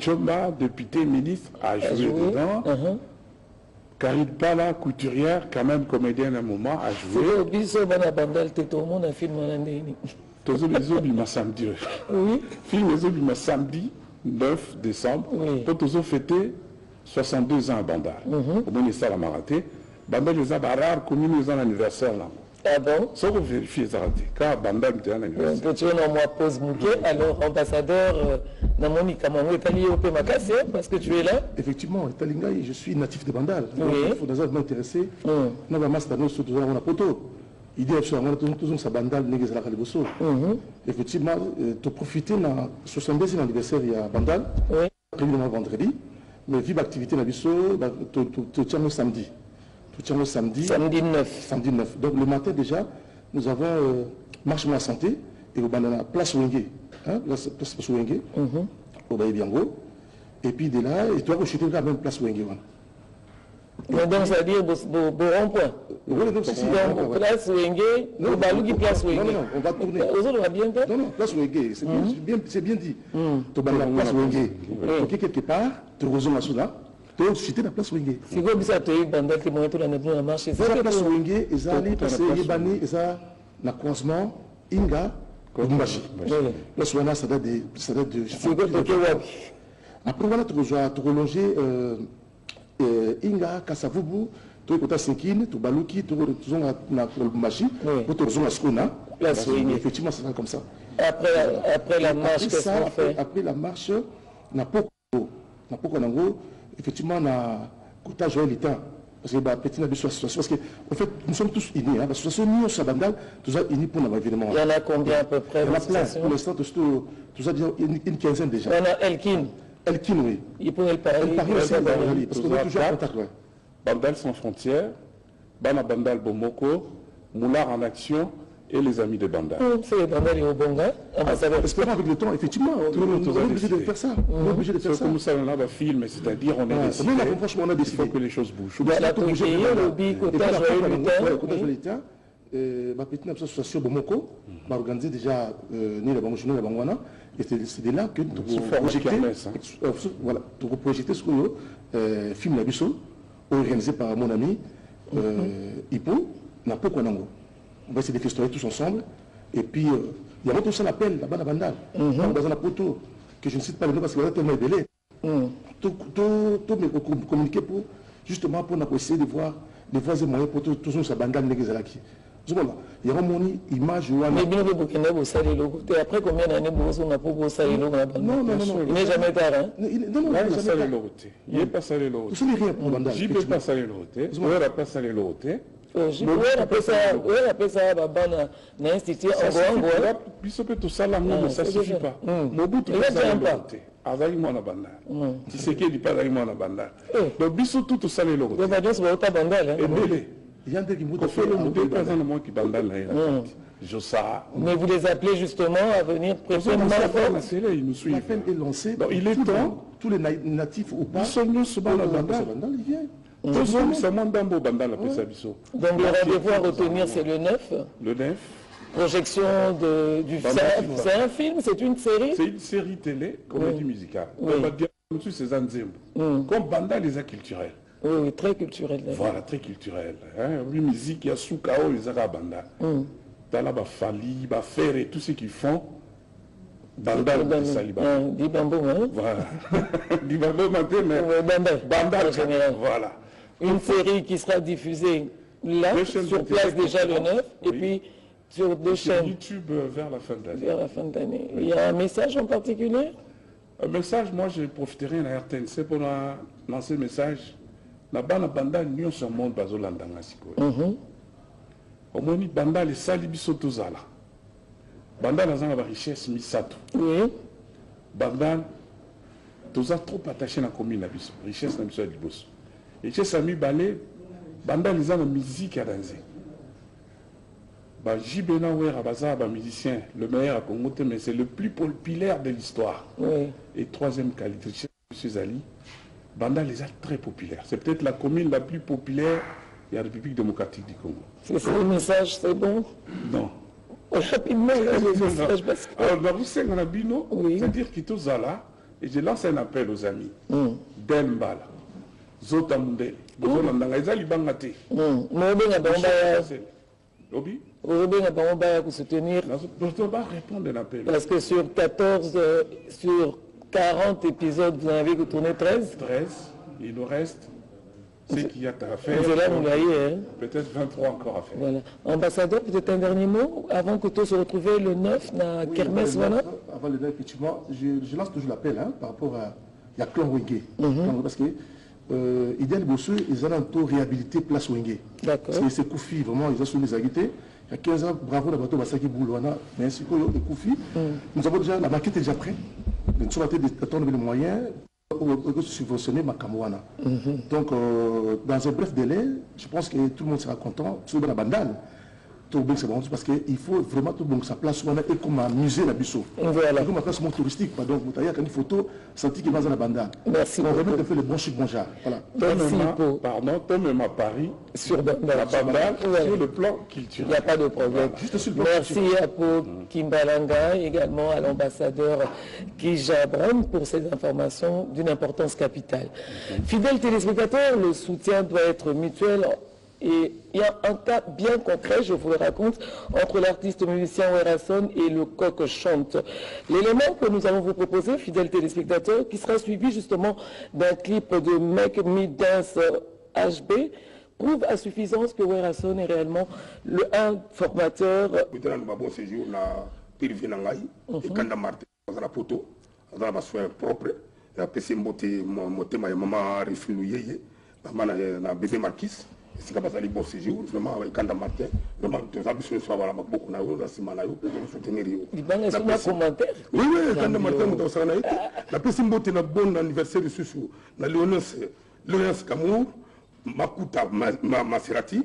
Chomba, député, ministre, a joué dedans. Karine Pala, couturière, quand même comédienne à un moment, a joué. Samedi. Oui. Film les samedi 9 décembre. Pour tous fêter 62 ans à Bandal. Au ministère de la Maraté. Bandal les a rare communes les anniversaire là. Ah bon? Ça vous vérifiez ça. Car Bandal était un anniversaire. Tu es dans moi pause Mouké. Alors ambassadeur Namoni Kamangou est allé au Pémakas parce que tu es là. Effectivement, je suis natif de Bandal. Il faut d'abord m'intéresser. Nous avons master nous surtout dans la poto. Idée absolument toujours sa Bandal n'est que la Caliboso. Effectivement, tu profites dans 72e anniversaire il y a Bandal. Prévu le vendredi. Mais vive activité dans Bisso, tu tiens le samedi. Samedi 9. Samedi 9. Donc le matin déjà, nous avons marche de la santé et au banana place Wenge. Place Wenge. Au Baïbiango. Et puis de là, et tu vas rechuter la même place Wenge. Donc ça veut dire rond-point. Place Wenge, le Balougi place Wenge. Non, on va tourner. Aux autres, on va bien faire. Non, place Wenge, c'est bien dit. Tu vas la place Wenge. Tu quelque part, tu rejoins la souda. Tu vas chuter la place Wenge. C'est comme ça, tu as eu Bandal qui m'a la marche. C'est la place Wenge, et ça, parce que Yébani, et ça, le croisement, Inga, Kumbashi. La souana, ça date de. C'est quoi le après, voilà, tu relonges Inga, Kassavubu, tu as Sinkine, tu Balouki, tu as Kumbashi, tu as Skona. Effectivement, ça sera comme ça. Après la marche, qu'est-ce qu'on fait? Après la marche, n'a pas effectivement, on a Kota Joël l'État. Parce que petit parce que en fait, nous sommes tous unis. L'association Nio Sabandal, tous unis pour notre événement. Il y en a combien à peu près? Il y en a plein. Pour l'instant, tous une quinzaine déjà. Il y en a Elkin. Elkin, oui. Il pourrait le parler. Elle parle aussi de parce qu'on est toujours en contact. Bandal sans frontières, Bana Bandal Bomoko, Moulard en action et les amis de Bandal. C'est Bandal et Obonga. Espérons avec le temps, effectivement, on est obligé de faire ça. On est obligé de faire ça. Comme ça, on a un film, c'est-à-dire on est décidé. Franchement, on a décidé. Il faut que les choses bougent. La Turquie, le lobby, Kota Joël l'État. Ma petite association Bomoko m'a organisé déjà ni la Bangouchino, la Bangouana, et c'est de là que tu peux projeter ce film La Bisso, organisé par mon ami Hippo, n'a pas Konango. On va essayer de faire tous ensemble, et puis il y a tout ça l'appel là-bas à Bandal, dans un poteau, que je ne cite pas le nom parce qu'il y a tellement de tout communiquer pour justement pour essayer de voir les voies et moyens pour tous ça Bandal Negezalaki. Il y a une image. Mais bien que Burkina Faso ait le côté. Après combien d'années on a pour ça il n'est jamais tard. Non, il n'est pas salé le côté. Ce n'est rien pour Bandal. Je ne peux pas saler le côté. Je ne peux pas saler le côté. Oui, après ça, n'a institué en Goa. Puisque tout ça, mais ça ne suffit pas. Mobutu ne salé le côté. Azali mwana Bandal. Tu sais qu'il n'est pas Azali mwana Bandal. Donc, biso tout salé le côté. Mais vous les appelez justement à venir préparer il nous suit. L'appel est lancé. Il est temps. Tous les natifs ou pas. Il vient. Donc le rendez-vous à retenir, c'est le 9. Le 9. Projection du c'est un film, c'est une série? C'est une série télé, comédie musicale. Comme Bandal les arts culturels. Oui, très culturel. Voilà, très culturel. Oui, musique, il y a Soukao, les arts Bandal. Dans Fali, Ferré, tout ce qu'ils font. Bandal, Saliba. Dibambo, hein? Voilà. Dibambo, Bandal, en général. Voilà. Une série qui sera diffusée là, sur place déjà le 9, et puis sur deux chaînes. YouTube vers la fin de l'année. Vers la fin de l'année. Il y a un message en particulier? Un message, moi je profiterai de la RTNC pour lancer un message. Là-bas, Bandal, nous sommes monde bazolanda ngasiko. Au moins, Bandal est salibiso tozala. Bandal a une richesse misato. Oui. Bandal, toza trop attaché à la commune na biso. Richesse na biso liboso. Richesse ami balé, Bandal ils ont la musique à danser. Jibena Ouera Baza, musicien, le meilleur à Congo, mais c'est le plus populaire de l'histoire. Oui. Et troisième qualité, M. Zali, Bandal les a très populaire. C'est peut-être la commune la plus populaire de la République démocratique du Congo. C'est ça le message, c'est bon? Non. Rapidement, là, le message parce que... Alors, vous savez, on a bino, c'est-à-dire qu'il y a Et je lance un appel aux amis. Dembala, Zotamundele, Bozolanda, Ezali Bangate. Lobby. Pour soutenir. Je ne peux pas répondre à l'appel. Parce que sur 14, sur 40 épisodes, vous en avez tourné 13. 13, il nous reste ce qu'il y a à faire. Peut-être 23 encore à faire. Voilà. Ambassadeur, peut-être un dernier mot avant que tout se retrouve le 9 dans Kermesse. Avant le 9, effectivement, je lance toujours l'appel par rapport à la clan Wenge. Parce que Idéal Bossou, ils ont un taux réhabilité place Wenge. D'accord. C'est Koufi, vraiment, ils ont soumis les agités. Il y a 15 ans, bravo, la bateau Basaki Boulouana, mais ainsi que les Koufi. Nous avons déjà, la maquette est déjà prête. Nous sommes en train d'attendre les moyens pour subventionner Makamouana. Donc, dans un bref délai, je pense que tout le monde sera content, surtout dans la bandane. Parce qu'il faut vraiment tout le monde sa place et comme un musée la Bissau. Voilà. Comme un placement touristique, pardon, vous avez une photo, senti qu'il va dans la bandane. Merci. On remet de faire le bon chic bon genre. Voilà. Pardon, toi-même à Paris, sur la bandane, sur le plan culturel. Il n'y a pas de problème. Voilà. Juste sur le plan Merci à Paul Kimbalanga, également à l'ambassadeur Kija Brown pour ces informations d'une importance capitale. Fidèles téléspectateurs, le soutien doit être mutuel. Et il y a un cas bien concret, je vous le raconte, entre l'artiste musicien Werason et le coq chante. L'élément que nous allons vous proposer, fidèles téléspectateurs, qui sera suivi justement d'un clip de Make Me Dance HB, prouve à suffisance que Werason est réellement un formateur. C'est comme ça les bons séjours, vraiment avec Kanda Martin, vraiment des ambitions soit voilà beaucoup na yo la simana yo pour soutenir yo. Il va un commentaire. Oui Kanda Martin mo tosana ite. La pesimbote na bon anniversaire susu na Léonce Kamour, Makuta Maserati,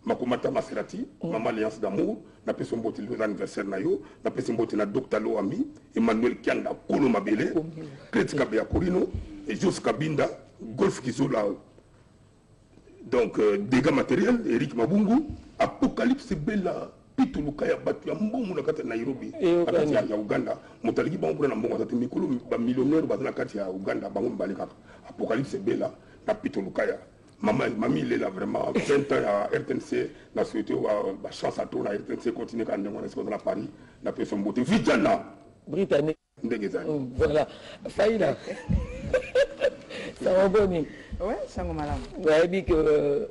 Makumata Maserati, Maman Alliance d'amour, na pesimbote le anniversaire na yo, na pesimbote na Dr Loami, Emmanuel Kianda Kolo Mabele, Kretka Bia Corino et Jos Kabinda, Golf Kizola. Donc, dégâts matériels, Eric Mabungu, Apocalypse Bella, Pito Lukaya Batu, Mbongo na kati Nairobi, akati ya Uganda, Motaligi Bango na Mbongo, Tati Mikulu, millionnaire bazana kati ya Uganda, Bango Mbalika, Apocalypse Bella, na Pito Lukaya. Mamie, il est là vraiment 20 ans à RTNC, la société, la chance à tourner à RTNC, continue quand on est à Paris, la personne beauté. Vijana! Britannique. Voilà. Faïla. Ça va bonne. Ouais, ça va malade. Ouais, dit que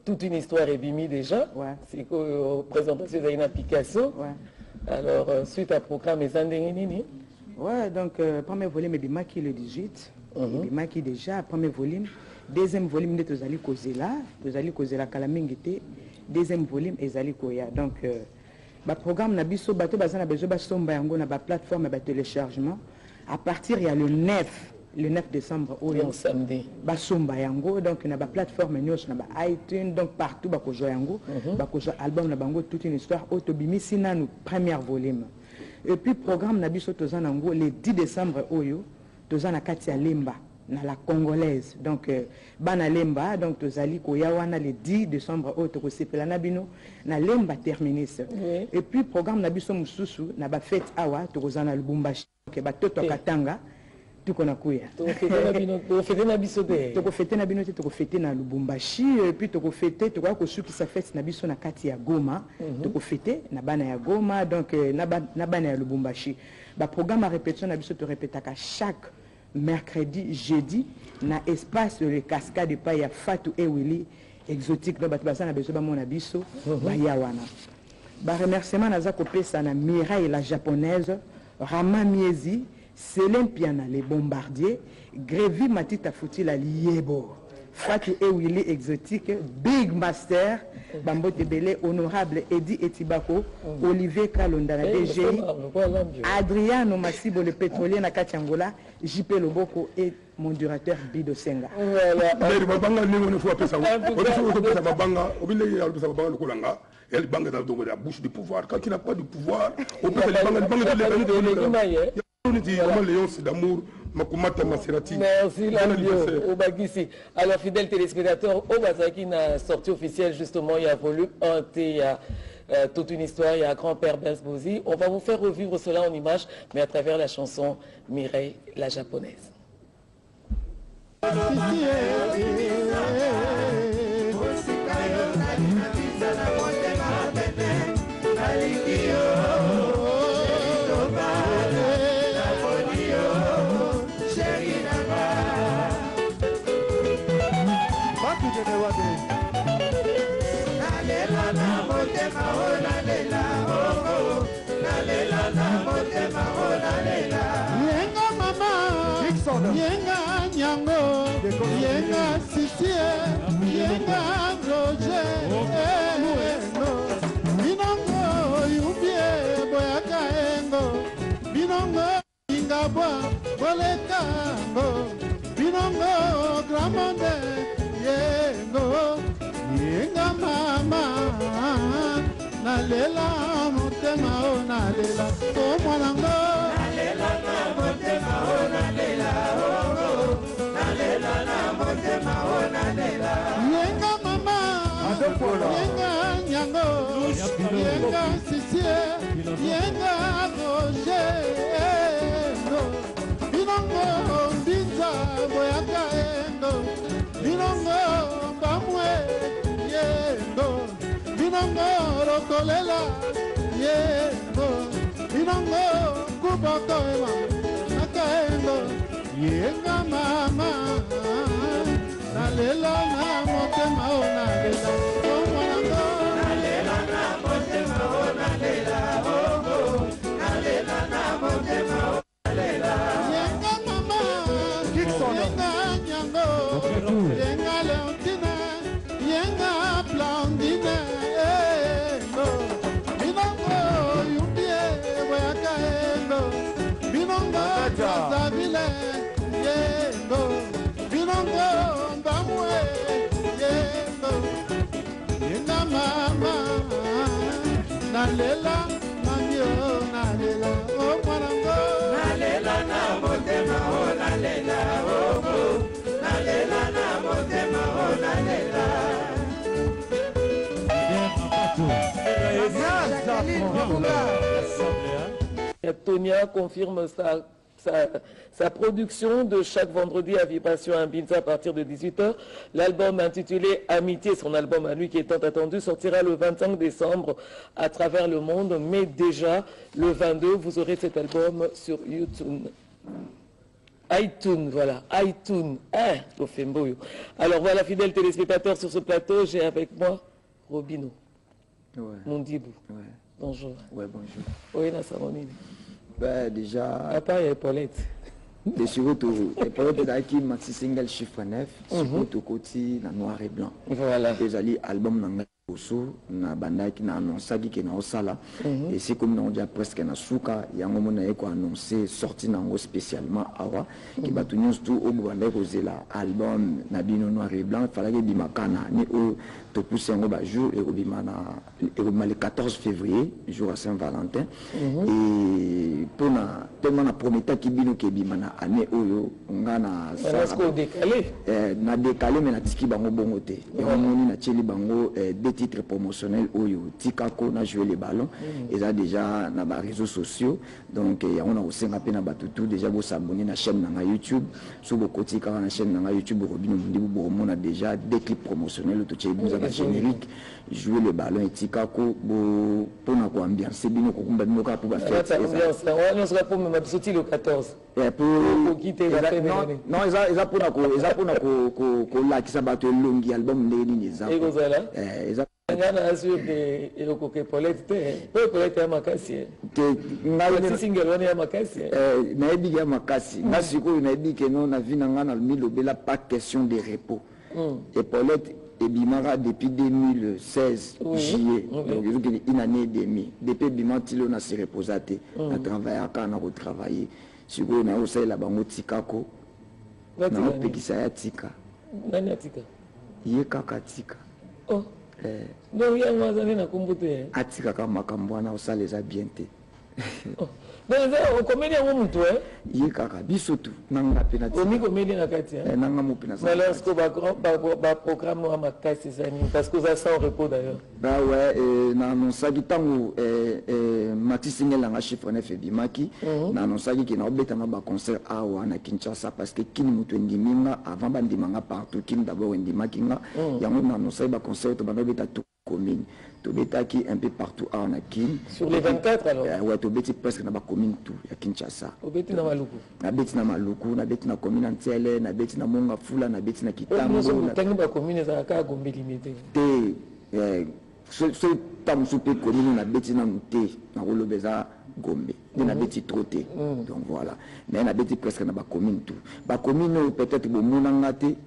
toute une histoire est bimise déjà. Ouais. C'est que présentation d'une application. Ouais. Alors, suite à programme, les Andénini. Ouais, donc, premier volume est Bimaki le 18. Bimaki déjà, premier volume. Deuxième volume, nous allons causer là. Nous allons causer la Kalamingité. Deuxième volume, nous allons causer. Donc, le programme n'a biso bateau bazana besoin basomba yango na ba plateforme ba téléchargement. À partir il y a le 9 décembre au samedi. Basomba yango donc na ba plateforme nyos na ba iTunes donc partout ba ko yango ba ko album na bango toute une histoire autobimisi na nous premier volume. Et puis programme na biso tozana yango le 10 décembre oyo tozana kati ya Lemba na la congolaise donc bana Lemba donc tozali ko yawana le 10 décembre oyo to sepela na bino na Lemba terminus. Et puis programme na biso mususu na ba fête awa to kozana Lubumbashi ke ba toto katanga tuko na kuya to fete na biso te to fete na bino te to fete na Lubumbashi et puis to fete to ko suki sa fête na biso na kati ya Goma to fete na bana ya Goma donc na bana ya Lubumbashi ba programme à répétition na biso to répétaka chaque mercredi, jeudi, na espace le cascade de Paya Fatou et Willy exotique dans Batbasa na besoin mon abisso bayawana. Ba remerciement naza kopesa na Mireille la japonaise, Rama Miezi, Céline Piana les bombardiers, Grévi Matita Fouti la Liebo, Fatou et Willy exotique, Big Master, Bambo Tebele, honorable Eddie Etibako, Olivier Kalonda la DGI, Adriano Massibo le pétrolier na Katiangola, JP Loboko et mon directeur Bido Senga. Voilà. Elle banque dans la bouche du pouvoir. Quand il n'a pas de pouvoir, on peut d'amour. Merci Lambio, Obagisi. Alors fidèles téléspectateurs, Obazaki n'a sorti officielle justement, il y a volume 1 et toute une histoire, il y a grand-père Bensbouzi. On va vous faire revivre cela en images, mais à travers la chanson Mireille, la japonaise. Yenga mama, yenga nyango, yenga sisie, yenga roje, binongo yubie boyaka engo, binongo ingabwa bolekango, binongo gramonde yengo, yenga mama, nalela motema o nalela o mwanango. Yenga mama, yenga nyango, yenga sisie, yenga roje, binongo mbinza boyaka endo, binongo bamwe yendo, binongo rokolela yendo, binongo kuboko ema nakaendo, yenga mama. Nalela na motema o nalela o mwanango. Nalela na motema o nalela o nalela na motema o nalela. Yenga mama, yenga nyango, yenga leontina, yenga blondine, binongo yumbie boyaka endo, binongo tazavile yendo, binongo nalela mamio nalela o mwanango nalela na motema o nalela o nalela na motema o nalela. Tonia confirme sa production de chaque vendredi à Vibration Mbinza à partir de 18h. L'album intitulé Amitié, son album à lui qui est tant attendu, sortira le 25 décembre à travers le monde. Mais déjà, le 22, vous aurez cet album sur YouTube. iTunes, voilà, iTunes. Alors voilà, fidèles téléspectateurs, sur ce plateau, j'ai avec moi Robino. Ouais. Mondibou. Ouais. Bonjour. Ouais, bonjour. Oui, la Samonine. Ben, déjà. À part Paulette. Et surtout, Paulette qui maxi single chiffre 9, surtout côté noir et blanc. Voilà. Les alliés album n'anga oso na banda qui na annoncé qui na osala et c'est comme on dit presque na suka yango mona eko annoncé sorti nango spécialement awa qui ba tout au banda ko zela album na bino noir et blanc fallait que bimakana ni o to pousser ngo ba jour et obimana le 14 février jour à Saint-Valentin et pour na tellement na prometteur qui bino ke bimana année oyo ngana ça décalé na décalé mais na tiki bango bongote et on moni na tcheli bango des titres promotionnels oyo tikako na jouer les ballons et ça déjà na ba réseaux sociaux donc on a aussi ngapé na batutu déjà go s'abonner na chaîne na YouTube sur beaucoup tika na chaîne na YouTube Robino Mondibou on a déjà des clips promotionnels to tcheli buza générique jouer le ballon et tikako pour na ko ambiance bino ko kumba bino ka pour ba fête on sera pour me sortir le 14 pour quitter la fête non ils a pour na ko la qui ça battre longi album ndeni neza et voilà ngana asio de elokoke Paulette Paulette ya makasi te single wana ya makasi na ebi ya makasi na siko na ebi ke non na vina ngana milobela pas question de repos et Paulette ebimara depuis 2016 juillet donc une année et demie depuis bimantilo na se reposaté na travailler kana ko travailler siko na osela bango tikako na opekisa ya tika nani atika ye kaka tika donc il y a un na kumbuto atika kama makambo na osala eza bien te Donc, comédien, on monte, hein? Il y a bisotu, nanga penati. On y comédien à Katia. Nanga mo penati. Mais lorsqu'on va programme à ma casse, c'est ça, parce que ça sent au repos d'ailleurs. Bah ouais, na sagi tango Matisse Ngela nga chiffre neuf bimaki, na sagi ki na obeta na ba concert awa na Kinshasa parce que kini mutu ndiminga avant bandimanga partout kini d'abord ndimaki nga yango na sagi ba concert to banobeta tout commune. Tobetaki un peu partout à Anakin. Sur les 24 alors? Ouais, Tobeti presque dans la commune tout, à Kinshasa. Tobeti na Maluku? Na beti na Maluku, na beti na commune Antiele, na beti na Monga Fula, na beti na Kitambo. Nous sommes na commune za ka Gombe limité. Ce tam soupe commune na beti na Mute, na Rolobeza Gombe. Na beti troté. Donc voilà. Mais na beti presque na ba commune tout. Ba commune peut-être bo monangate.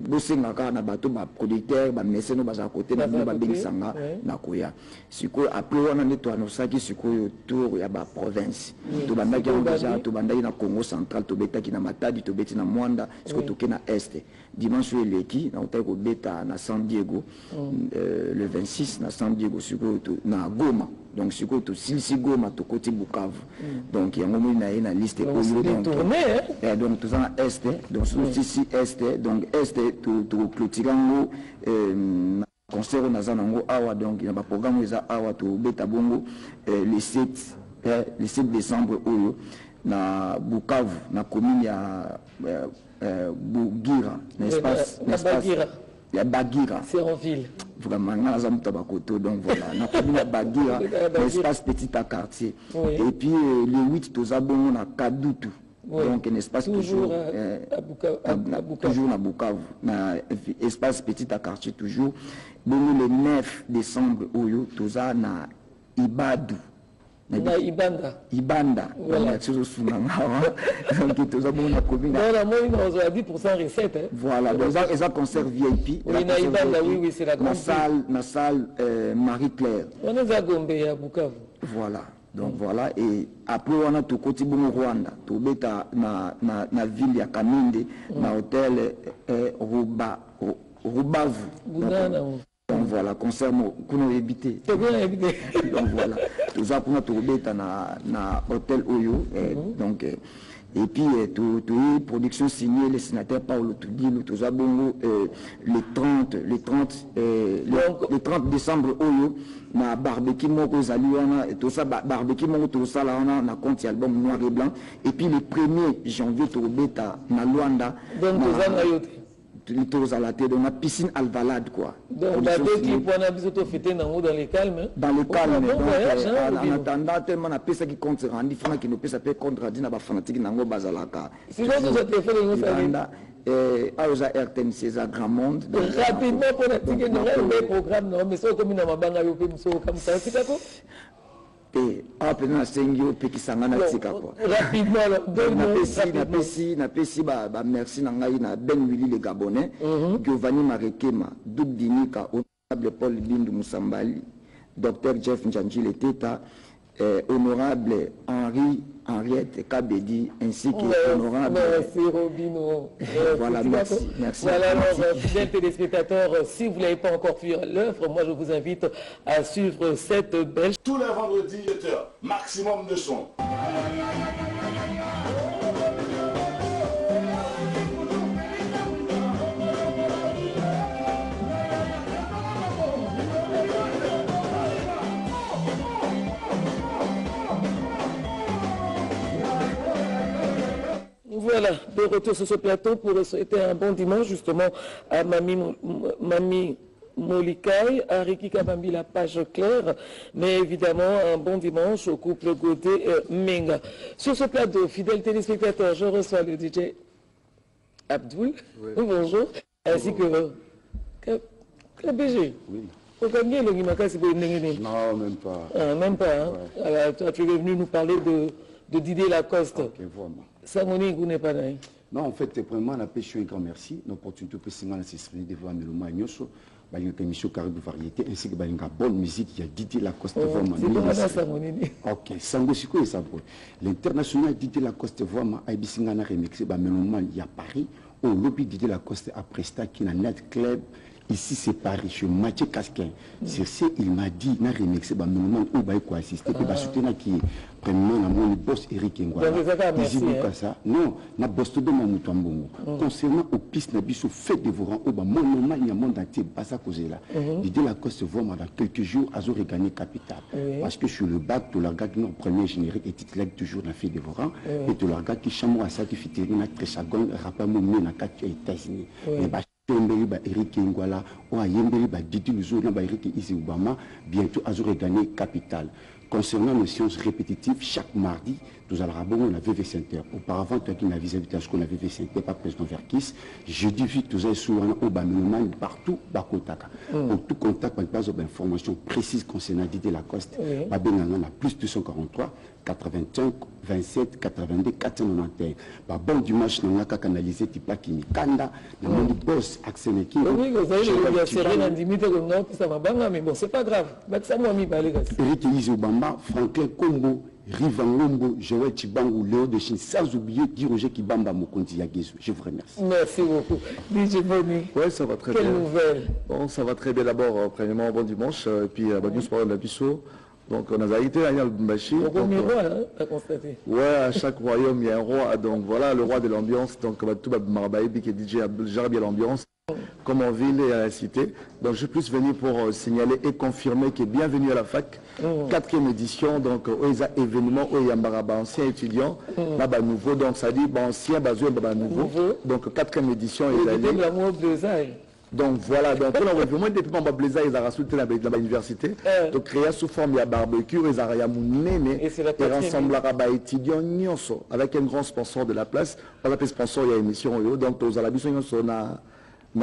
Bosengaka na bato ba producteur ba mécène ba za côté na ba bengisanga na koya siko après wana neto anosaki siko tour ya ba province to bandaki déjà to bandaki na Congo central to betaki na Matadi to beti na Mwanda siko toke na est dimanche eleki na otako beta na San Diego le 26 na San Diego siko na Goma donc siko to silsi Goma to côté Bukavu donc yango mo na liste oyo donc tout ça est donc ici est donc est to clôturango concert na zanango awa donc il y a un programme eza awa to beta bongo le 7 décembre oyo na Bukavu na commune ya Bugira n'espace il y a Bagira c'est en ville vraiment na zamu tabakoto donc voilà na commune ya Bagira l'espace petit à quartier et puis le 8 to zabongo na Kadutu. Oui. Donc un espace toujours toujours na Bukavu, na espace petit à quartier toujours. Bon le 9 décembre oyo toza na Ibadu. Na Ibanda. Voilà, toujours sous na donc toza bon na commune. Voilà, moi on a 10% recette hein. Voilà, donc ça concert VIP. Oui, na Ibanda oui, c'est la grande salle Marie-Claire. On est à Gombe à Bukavu. Voilà. Donc voilà, et après on a tout côté bon Rwanda, tout beta na ville ya Kaminde, na hôtel Rubavu. Donc voilà, concert qu'on a évité. Donc voilà, tout ça pour notre beta na hôtel Oyo, donc et puis tout production signée le sénateur Paolo Tudilo tout ça bongo le 30 décembre Oyo na barbecue moko zali wana tout ça barbecue moko tout ça là on a compte album noir et blanc et puis le 1er janvier to beta na Luanda donc tout ça na yote tous à la tête donc la piscine Alvalade quoi donc la deux clips on a besoin de fêter dans le calme donc en attendant tellement na pesa qui compte rendre fana qui nous pesa peut contre dina ba fanatique nango bazalaka si vous avez téléphone nous savez Aoza RTN César Grand Monde rapidement pour la tique de programme non mais ça comme na mabanga yo pe mso comme ça c'est quoi et après na sengio pe kisanga na tika quoi rapidement na pesi ba merci na ngai na Ben Willy le Gabonais Giovanni Marekema Doug Dinika honorable Paul Bindu Musambali Dr Jeff Njanji le Teta honorable Henriette Kabedi ainsi que honorable merci Robino voilà merci voilà alors fidèles téléspectateurs si vous n'avez pas encore vu l'œuvre moi je vous invite à suivre cette belle tous les vendredis 7h maximum de son. Voilà, de retour sur ce plateau pour souhaiter un bon dimanche justement à Mamie Molikai, à Riki Kabambi, la page claire, mais évidemment un bon dimanche au couple Godé Menga. Sur ce plateau, fidèles téléspectateurs, je reçois le DJ Abdoul, oui. Bonjour, ainsi que KBG. Oui. Non, même pas. Ah, même pas, hein? Ouais. Alors, toi, tu es venu nous parler de Didier Lacoste. Ok, vraiment. Sangoni, vous n'êtes pas là. Non, en fait, vraiment, la pêche, un grand merci. L'opportunité de s'exprimer devant Meloma et Nyoso, une émission Caribou Variété, ainsi que une bonne musique, il y a Didier Lacoste. C'est bon, Sangoni. Ok, Sangosiko et Sabo. L'international Didier Lacoste, vraiment, a remixé Meloma, il y a Paris, au lobby Didier Lacoste a presté qui est un net club. Ici, c'est Paris, chez Mathieu Casquin. Sur ce, il m'a dit, il a remixé, il m'a assisté, il m'a soutenu qui est premièrement mon boss Eric Ngwala. Non, na boss de mon mouton. Concernant au piste, na biso fait dévorant, mon nom, il y a monde entier, pas ça causer là. L'idée la cause se voit dans quelques jours, à zo regagner capital. Parce que sur le bac, tout le gars qui est premier générique et titulaire toujours dans fait dévorant, et tout le gars qui chambre à ça qui fait terminer très chagon, rappelle mon na 4 États-Unis. Eric Ngwala, ou à Yembeli, Didi Luzo, Eric Isi Obama, bientôt à gagner capital. Concernant les séances répétitives, chaque mardi, nous allons avoir la VV Center. Auparavant, tu as dit vis-à-vis de ce qu'on a VV Center, pas président Verkis. Jeudi, nous avons souvent au Bamilman, partout, bas contact. Pour tout contact, on passe des informations précises concernant Didier Lacoste. On a plus 243, 85, 27, 82, 491. Par bon dimanche, on a canalisé Tipa Kimikanda, on a dit boss, Axel Eki. Oui, vous avez le serré dans 10 minutes, ça m'a bangé, mais bon, c'est pas grave. Eric Isi Obama, Franklin Kombo, Rivangombo, Joël Chibangu, Léo de Chine, sans oublier Roger Kibamba Mokondi Yagezu. Je vous remercie. Merci beaucoup. DJ Boni. Oui, ça va très bien. Quelle nouvelle? Bon, ça va très bien d'abord, premièrement, bon dimanche, et puis news par la Bissau. Donc on a été à Lubumbashi. Le premier roi, à constater. Ouais, à chaque royaume, il y a un roi. Donc voilà, le roi de l'ambiance. Donc tout Marabaïbi qui est DJ gère bien l'ambiance, comme en ville et à la cité. Donc je suis plus venu pour signaler et confirmer qu'il est bienvenu à la fac. 4e édition, donc il y a événement, il y a un ancien étudiant, là nouveau, donc ça dit ancien, nouveau. Donc 4e édition, il y a donc voilà, donc on a vraiment depuis mon blazer, ils ont rajouté la université, donc créé sous forme de barbecue, ils ont mounene et rassemblé les étudiants avec un grand sponsor de la place. On a sponsor, il y a une émission, donc aux alabis, on a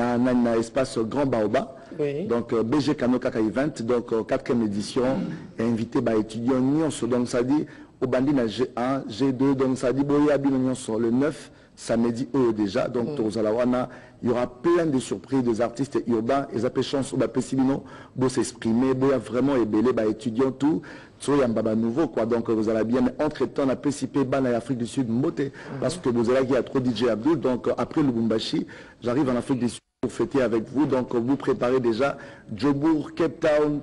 un espace Grand Baoba, donc BG Kano Kaka Event, donc 4e édition, invité les étudiants, donc ça dit au bandit G1, G2, donc ça dit le 9. Samedi déjà, donc il y aura plein de surprises des artistes urbains, ils ont chance de s'exprimer, de vraiment ébeler, étudiants, tout, il y a un nouveau, quoi, donc vous allez bien, entre-temps, on a participé en Afrique du Sud, parce que vous allez, il y a trop DJ Abdul, donc après le Lubumbashi, j'arrive en Afrique du Sud pour fêter avec vous, donc vous préparez déjà Jobourg, Cape Town,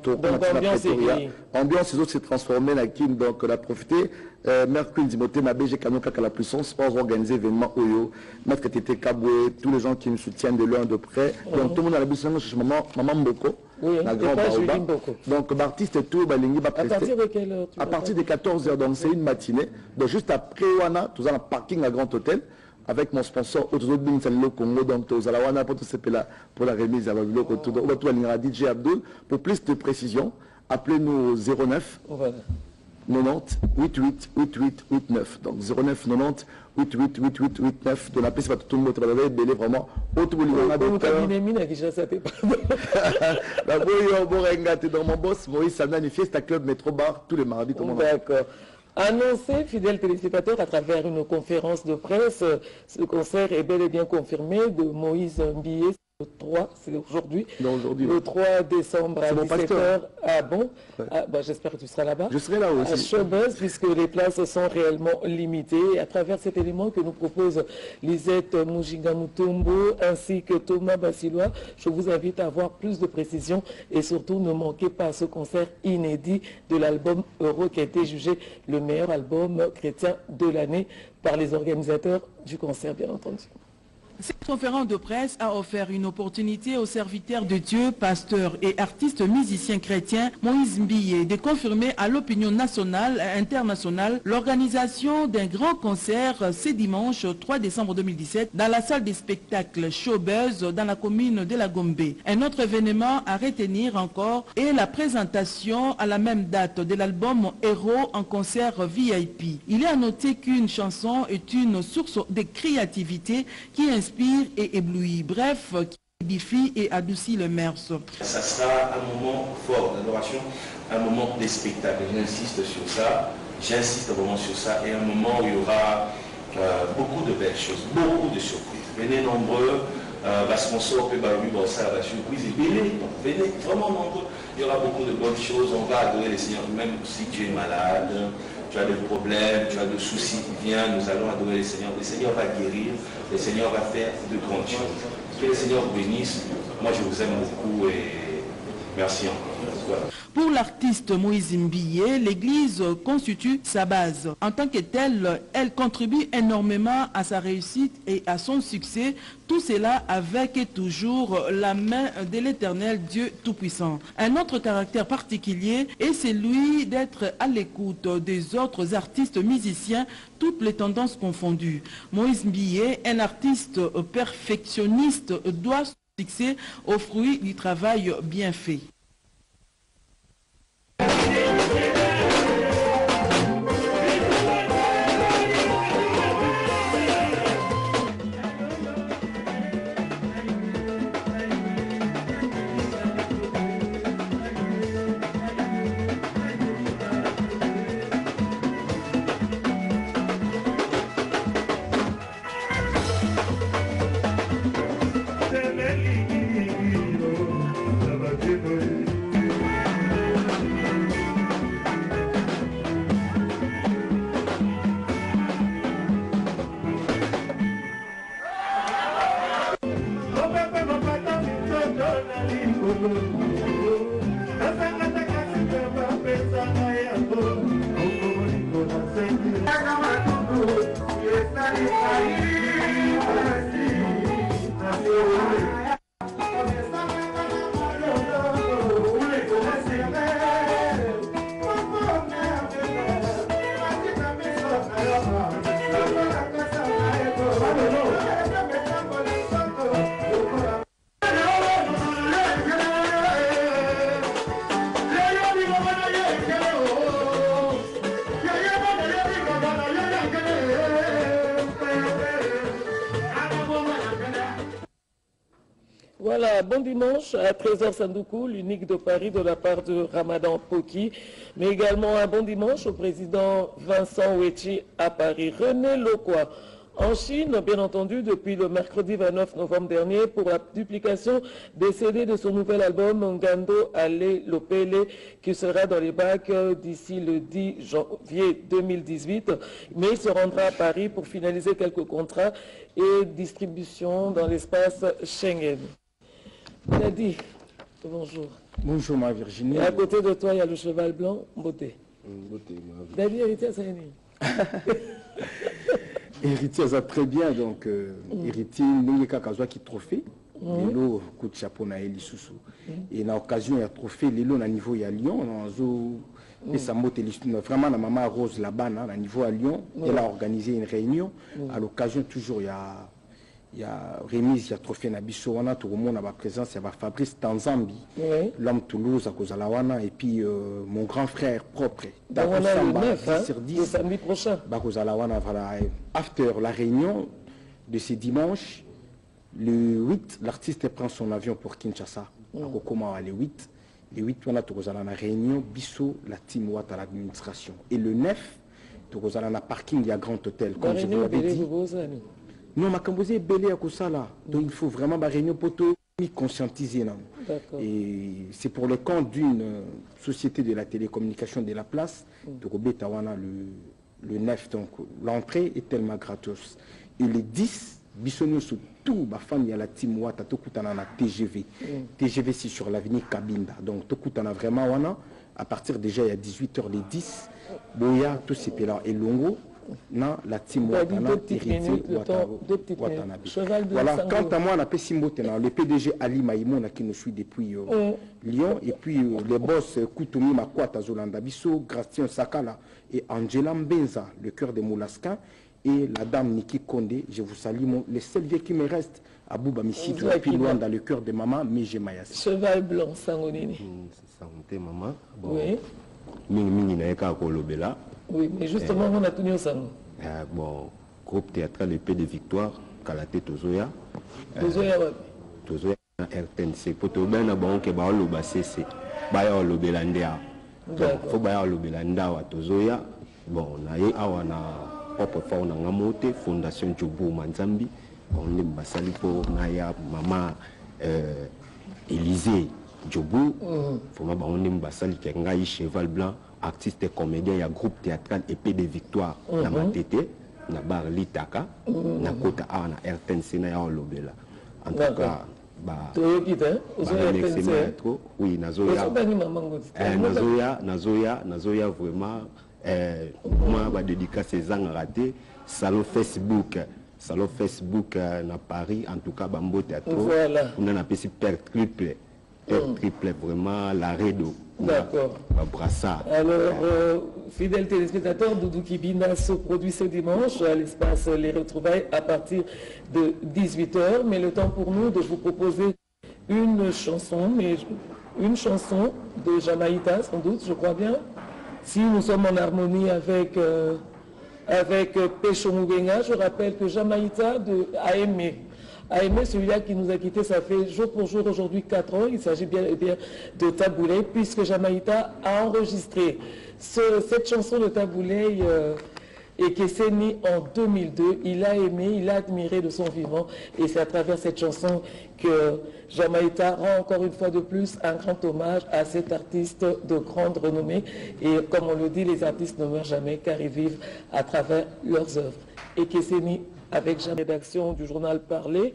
ambiance, les autres s'est transformé, donc on a profité. Mercredi Timothée, ma BG Kanoka la puissance, sport organisé événement Oyo, Maître Tété Kaboué, tous les gens qui me soutiennent de loin de près. Donc tout le monde a la besoin chez Maman Mboko, la grande Baoba. Donc l'artiste et tout, à partir de quelle heure? À partir de 14h, donc c'est une matinée. Donc juste après Wana, tout ça un parking à Grand Hôtel. Avec mon sponsor Autozobin Salilo Congo, donc Tozalawana pour la remise à Babilo, DJ Abdul. Pour plus de précision, appelez-nous au 09 90 88 88 89. Donc 09 90 88 88 89. Donc la piste va tout le monde travailler, belé vraiment. Autre dans mon boss, Moïse Sanani, Fiesta Club Métro Bar, tous les mardis. D'accord. Annoncé, fidèles téléspectateurs, à travers une conférence de presse, ce concert est bel et bien confirmé de Moïse Mbilé. Le 3, c'est aujourd'hui. Le 3 décembre à 17h. Ah bon, j'espère que tu seras là-bas. Je serai là aussi. À Showbuzz, puisque les places sont réellement limitées. À travers cet élément que nous propose Lisette Mujinga Mutombo ainsi que Thomas Bassilois, je vous invite à avoir plus de précisions et surtout ne manquez pas ce concert inédit de l'album Euro qui a été jugé le meilleur album chrétien de l'année par les organisateurs du concert, bien entendu. Cette conférence de presse a offert une opportunité aux serviteurs de Dieu, pasteurs et artistes musiciens chrétiens Moïse Mbilé de confirmer à l'opinion nationale et internationale l'organisation d'un grand concert ce dimanche 3 décembre 2017 dans la salle des spectacles Showbuzz dans la commune de la Gombe. Un autre événement à retenir encore est la présentation à la même date de l'album Héros en concert VIP. Il est à noter qu'une chanson est une source de créativité qui inspire et éblouit, bref, qui édifie et adoucit le mers. Ça sera un moment fort d'adoration, un moment des spectacles. J'insiste sur ça, j'insiste vraiment sur ça, et un moment où il y aura beaucoup de belles choses, beaucoup de surprises. Venez nombreux, parce qu'on sort que ça va surprise, et venez vraiment nombreux. Il y aura beaucoup de bonnes choses, on va adorer les Seigneurs, même si tu es malade. tu as des problèmes, tu as des soucis, viens, nous allons adorer le Seigneur. Le Seigneur va guérir, le Seigneur va faire de grandes choses. Que le Seigneur vous bénisse. Moi, je vous aime beaucoup et merci encore. Voilà. Pour l'artiste Moïse Mbiye, l'Église constitue sa base. En tant que telle, elle contribue énormément à sa réussite et à son succès. Tout cela avec et toujours la main de l'Éternel Dieu Tout-Puissant. Un autre caractère particulier est celui d'être à l'écoute des autres artistes musiciens, toutes les tendances confondues. Moïse Mbiye, un artiste perfectionniste, doit son succès au fruit du travail bien fait. Voilà, bon dimanche à Trésor Sandoukou, l'unique de Paris de la part de Ramadan Poki, mais également un bon dimanche au président Vincent Ouechi à Paris. René Lokwa, en Chine, bien entendu, depuis le mercredi 29 novembre dernier, pour la duplication des CD de son nouvel album Ngando Ale Lopele, qui sera dans les bacs d'ici le 10 janvier 2018. Mais il se rendra à Paris pour finaliser quelques contrats et distribution dans l'espace Schengen. Dadi, bonjour. Bonjour ma Virginie. Et à côté de toi, il y a le cheval blanc, Mboté. Dadi, héritier, ça y est. Héritier, ça très bien. Donc, héritier, nous avons qui trophée. Lelo, coup de chapeau, na Eli Soussou. Et na occasion, il y a trophée, Lelo, na niveau, il y a Lyon. Et ça m'a vraiment, la maman Rose là-bas, na niveau à Lyon. Elle a organisé une réunion. À l'occasion, toujours, il y a remise, il y a trophée Nabiso wana tout le monde a ma présence, il y a Fabrice Tanzambi, l'homme Toulouse à Kozalawana et puis mon grand frère propre. Dans le 9, le samedi prochain. Kozalawana, voilà. After la réunion de ce dimanche, le 8, l'artiste prend son avion pour Kinshasa. Comment le 8, le 8 on a Kozalana réunion, Bisso, la team Watt à l'administration. Et le 9, Kozalana parking, il y a grand hôtel. Comme je vous l'avais dit. Non, ma Cambosé est belé à Kosala. Donc il faut vraiment ma réunion pour tout conscientiser. Et c'est pour le compte d'une société de la télécommunication de la place, de Robetawana le 9. Donc l'entrée est tellement gratos. Et le 10, Bissonio sous tout, ma femme, il y a la team Wata, Tokutana na TGV. TGV c'est sur l'avenue Kabinda. Donc Tokutana vraiment wana. À partir déjà il y a 18h les 10, Boya, tout ces pélins et Longo. Non, la team Watana, héritier Watanabe. Voilà, quant à moi, on a Pessimotena, le PDG Ali Maïmona qui nous suit depuis Lyon, et puis les boss Koutoumi Makwata Zolanda Bisso, Grastien Sakala et Angela Mbenza, le cœur des Moulasquins, et la dame Niki Kondé. Je vous salue, les seuls vieux qui me restent à Bouba Missi, depuis loin dans le cœur de maman, Mégé Mayas. Cheval blanc, Sangonini. Santé, maman. Oui. Mini Naeka Kolobela. Oui, mais justement, on a tenu au salon. Bon, groupe théâtral épée de victoire, Kalate Tozoya. Tozoya RTNC. Pour tout bien, bon, que ba lo basese, ba yo lo belandea. Donc, faut ba yo lo belanda wa Tozoya. Bon, na ye awana propre fauna ngamote, Fondation Djoubou Manzambi. On est basali pour naya maman Élysée Djoubou. Faut ma ba on est basali qui ngai cheval blanc. artiste et comédien, il y a groupe théâtral Épée des Victoires, na Matete, na bar Litaka, na Kota A, na RTNC, na Lobela. En tout cas, oui, Nazoya, vraiment, moi, ma dédicace c'est Zang Raté, salon Facebook na Paris, en tout cas, Bambo Théâtre, on a appelé Père Triple, vraiment l'arrêt d'eau. D'accord. Alors, fidèles téléspectateurs, Doudou Kibina se produit ce dimanche à l'espace Les Retrouvailles à partir de 18h. Mais le temps pour nous de vous proposer une chanson de Jamaïta, sans doute, je crois bien. Si nous sommes en harmonie avec Pécho Moubenga, je rappelle que Jamaïta a aimé celui-là qui nous a quittés, ça fait jour pour jour aujourd'hui 4 ans. Il s'agit bien de Taboulé, puisque Jamaïta a enregistré cette chanson de Taboulé et qui s'est née en 2002. Il a aimé, il a admiré de son vivant, et c'est à travers cette chanson que Jamaïta rend encore une fois de plus un grand hommage à cet artiste de grande renommée. Et comme on le dit, les artistes ne meurent jamais car ils vivent à travers leurs œuvres. Et qui s'est née avec la rédaction du journal Parler.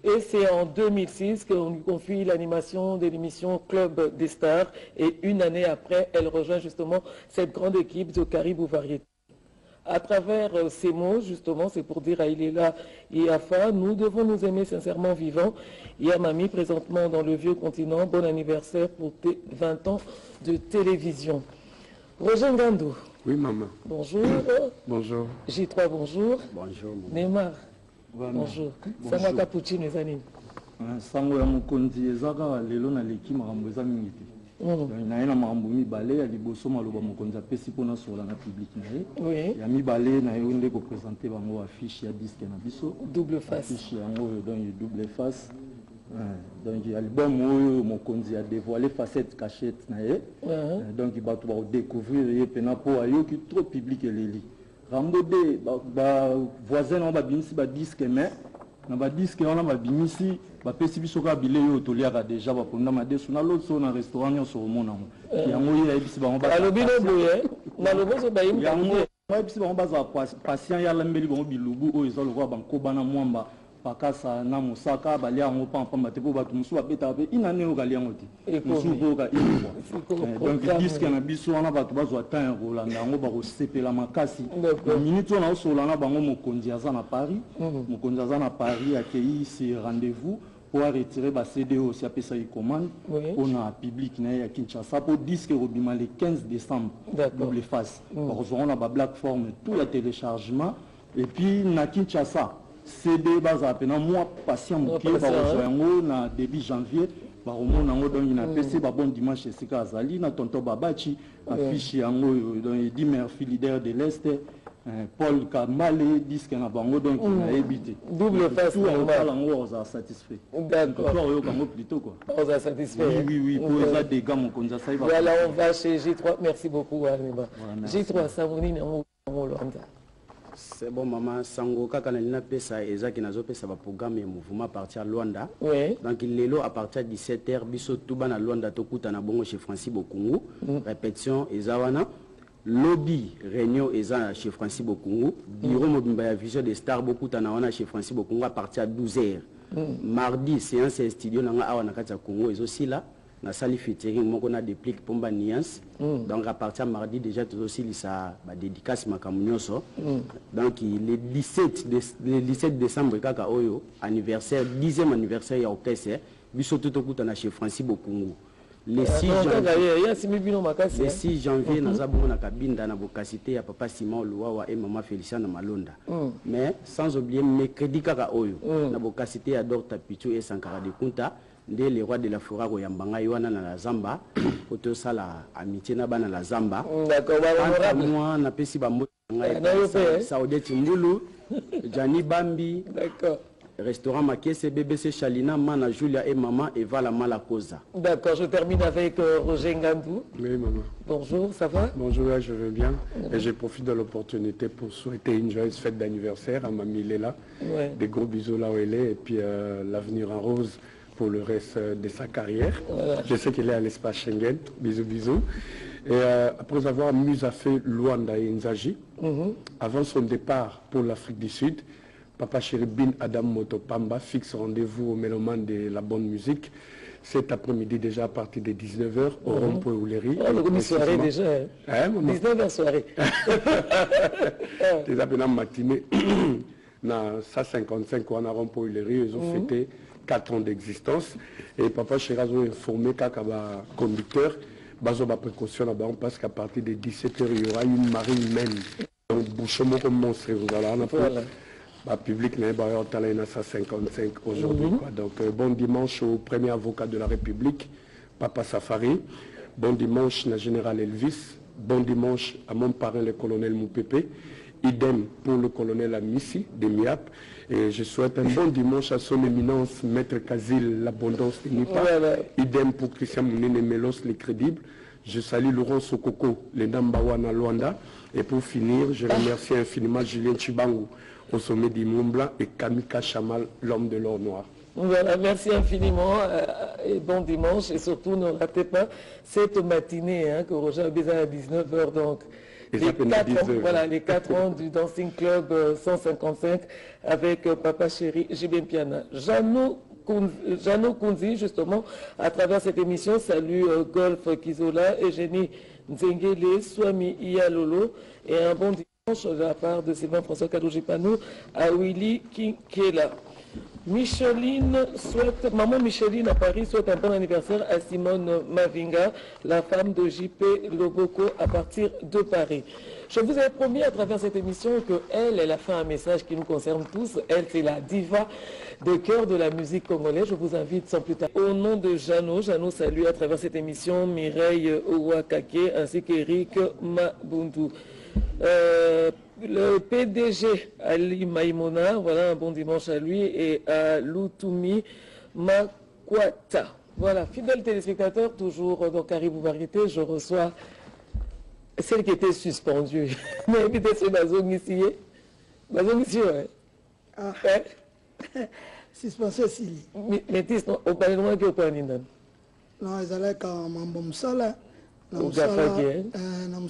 Et c'est en 2006 qu'on lui confie l'animation de l'émission Club des Stars. Et une année après, elle rejoint justement cette grande équipe de Caribou Variété. À travers ces mots, justement, c'est pour dire à Ilela et à Fa, nous devons nous aimer sincèrement vivants. Hier, mamie, présentement dans le vieux continent, bon anniversaire pour tes 20 ans de télévision. Roger Ngando. Oui, maman. Bonjour. Bonjour. J3, bonjour. Bonjour. Neymar. Bonjour. Sanga Capucci, mes amis. Sango ya mokonzi ezaka lelo na leki makambo eza mingi te. Na na makambo mibale ya liboso maloba mokonzi apesi mpona sola na public na ye. Ya mibale na yo nde ko présenter bango affiche ya disque na biso. Double face. Affiche yango donc double face. Donc l'album oyo mokonzi a dévoilé facette cachette na ye. Donc bato ba découvrir ye pena po ayo ki trop public eleli. Rambo de ba voisin on ba bimisi ba disque mais na ba disque on ba bimisi ba pesi biso ka bile yo toliaka déjà ba ponda madesu na l'autre na restaurant yo so mona ngo. Yango ye bisi ba on ba. Alobi no boye na lobo so ba yim. Yango ba bisi ba on ba za patient ya lambeli ba bilubu o ezalo ko ba ko bana mwamba. Pakasa na musaka bali yango pampa te po bato musu babeta pe inane o gali yango te musu ko ka ino donc disque na biso wana bato bazwa temps rolanda yango ba ko sepela makasi minute on a sola na bango mokonzi aza na Paris mokonzi aza na Paris accueilli ce rendez-vous pour retirer ba CD aussi apesa i commande on a public na ya Kinshasa pour disque robima le 15 décembre double face on a ba plateforme tout le téléchargement et puis na Kinshasa CD baza pena moi patient moké ba yango na début janvier ba romona ngo donc na PC ba bon dimanche sika azali na tonton Babachi affiche yango donc Eddie Murphy leader de l'Est Paul Kamale disque na bango donc na évité double face on va satisfait d'accord toi yo bango plutôt quoi on va satisfait oui pour les des gars mon konza ça va voilà on va chez J3 merci beaucoup Aleba J3 Savoni na Rwanda. C'est bon maman sango kaka na lina pesa ezaki nazo pesa ba programme ya mouvement à partir à Luanda. Donc lelo à partir de 17h biso tuba na Luanda tokuta na bongo chez Francis Bokungu. Répétition ezawana lobby réunion eza chez Francis Bokungu. Bureau mobimba ya vision des stars bokuta na wana chez Francis Bokungu à partir de 12h. Mardi séance studio nanga awa na kati ya Congo ezosila là. Na sali featuring moko na déplique pomba nuance donc à partir mardi déjà tout aussi ça ba dédicace makamunyoso donc le 17 décembre kaka oyo anniversaire 10e anniversaire ya orchestre biso tout okuta na chez Francis Bokungu le 6 janvier naza bongo na kabinda na bokasité ya papa Simon Luwawa et maman Félicien na Malonda mais sans oublier mercredi kaka oyo na bokasité ya Dr Pichu et Sankara de Kunta dès le roi de la forêt koyambanga yoana na la Zamba poto sala amitié na bana la Zamba d'accord moi na pesi ba ngai Saoudé Timbulu Jani Bambi d'accord restaurant Makese BBC Chalina Mana Julia et maman Eva la Malakosa. D'accord, je termine avec Roger Ngandou. Oui maman. Bonjour, ça va? Bonjour, je vais bien. Et je profite de l'opportunité pour souhaiter une joyeuse fête d'anniversaire à mamie Léla. Des gros bisous là où elle est et puis l'avenir en rose pour le reste de sa carrière. Voilà. Je sais qu'il est à l'espace Schengen. Bisous, bisous. Et après avoir mis à feu Luanda et Nzaji, avant son départ pour l'Afrique du Sud, Papa Chéri Bin Adam Motopamba fixe rendez-vous au mélomane de la bonne musique cet après-midi déjà à partir de 19h au rond-point Ouleri. Une soirée déjà. 19h soirée. Déjà pendant matinée, dans 155 on a rond-point Ouleri, ils ont fêté 4 ans d'existence. Et Papa Chéri a informé qu'à conducteur, baso ba précaution là-bas, parce qu'à partir de 17h il y aura une marée humaine. Donc bouchement comme monstre, vous allez en apprendre. Le public n'est pas en 155 aujourd'hui. Donc bon dimanche au premier avocat de la République, Papa Safari. Bon dimanche au général Elvis. Bon dimanche à mon parrain le colonel Moupépé. Idem pour le colonel Amissi de MIAP. Et je souhaite un bon dimanche à son éminence, Maître Kazil, l'abondance de Nipa. Idem pour Christian Mounine Melos, les crédibles. Je salue Laurent Sokoko, le Nambawana Luanda. Et pour finir, je remercie infiniment Julien Chibangu au sommet du Mont Blanc et Kamika Chamal, l'homme de l'or noir. Voilà, merci infiniment et bon dimanche. Et surtout, ne ratez pas cette matinée que Roger a besoin à 19h. Donc, les 4 ans du Dancing Club 155 avec Papa Chéri, Jibin Piana. Jano Kunzi, justement, à travers cette émission, salue Golf Kizola, Eugénie Nzengele, Swami Iyalolo et un bon dimanche de la part de Sylvain François Kadoujipano à Willy Kinkela. Maman Micheline à Paris souhaite un bon anniversaire à Simone Mavinga, la femme de JP Loboko à partir de Paris. Je vous ai promis à travers cette émission qu'elle a fait un message qui nous concerne tous. Elle, c'est la diva de cœur de la musique congolaise. Je vous invite sans plus tarder. Au nom de Jano salue à travers cette émission Mireille Ouakake ainsi qu'Eric Mabundu. Le PDG Ali Maïmona, voilà un bon dimanche à lui, et à Lutumi Makwata. Voilà, fidèles téléspectateurs, toujours dans Caribou Variété, je reçois celle qui était suspendue. Mais évitez ce bazong ici. Bazong ici, ouais. Ah. Suspension ici. Mais dis, au palais noir qui est au palais Nindan. Non, ils allaient quand Mambom Sala. Au Gafagé. Non,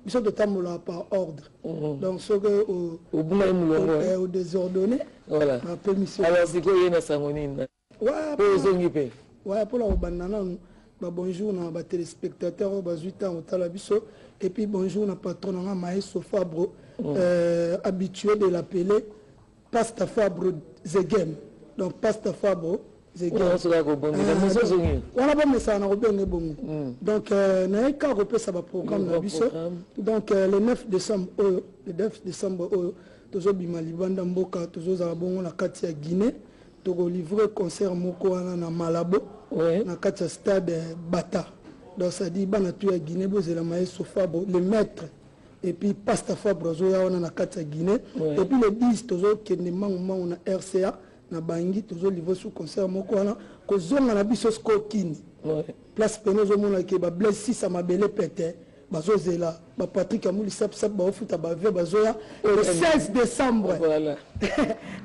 ils sont de Tamoula par ordre. Donc, ce que au désordonné, voilà. Alors, c'est quoi il y a Sangonine? Ouais, pour la banana, bonjour à téléspectateurs, et puis bonjour à patron Maïso Fabro, habitué de l'appeler Pasta Fabro Zegem. Donc, Pasta Fabro. Donc, le 9 décembre, toujours Bimalibanda Mboka, toujours à la Katia Guinée, toujours livré concert Moko na Malabo, na Katia Stade Bata. Donc, ça dit, Banatou Guinée, Bozela Maïso Fabo, le maître, et puis Pasta Fabro, Zoya, na Katia Guinée, et puis le 10, toujours qui est na RCA. Na bangi toujours livré sous concert moko wana ko zonga na biso skokini place penozo mona ke ba blessi sa mabele pete bazozela ba Patrick Amuli sap ba ofuta ba ve bazoya le 16 décembre voilà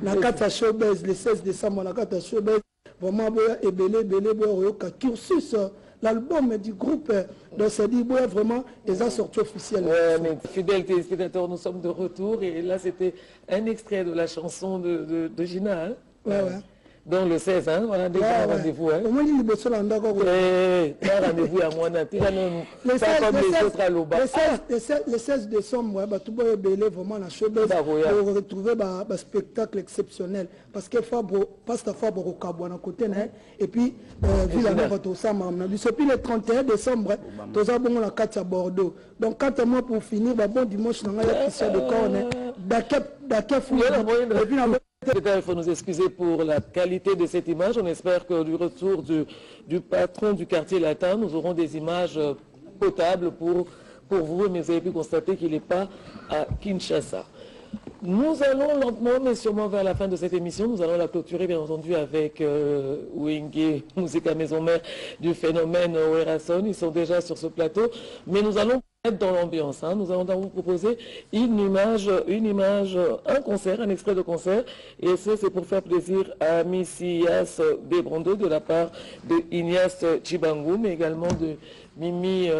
na kata showbiz le 16 décembre na kata showbiz vraiment boya ebele boya ka cursus l'album du groupe donc ça dit vraiment les a sortis officiellement. Mais fidèles téléspectateurs, nous sommes de retour et là c'était un extrait de la chanson de Gina. Hein? Ouais. Dans le 16, hein, on a déjà un rendez-vous. Hein. Au moins, il est rendez-vous à moi. Le 16 décembre, tout le monde est vraiment la showbiz pour retrouver un spectacle exceptionnel. Parce que Fabro, Pasta Fabro au Kabouana côté, et puis Villanova tout ça, puis le 31 décembre, tout ça, bon, la 4 à Bordeaux. Donc, 4 mois pour finir, bon dimanche, on a Christian de Corne, Dakar Fou, et puis il faut nous excuser pour la qualité de cette image. On espère que du retour du patron du quartier latin, nous aurons des images potables pour vous. Mais vous avez pu constater qu'il n'est pas à Kinshasa. Nous allons lentement, mais sûrement vers la fin de cette émission. Nous allons la clôturer, bien entendu, avec Wenge, musique à maison mère du phénomène Werason. Ils sont déjà sur ce plateau. Mais nous allons Être dans l'ambiance, hein. Nous allons vous proposer une image, un concert, un extrait de concert, et c'est pour faire plaisir à Messias Debrondo de la part de Ignace Chibangu, mais également de Mimi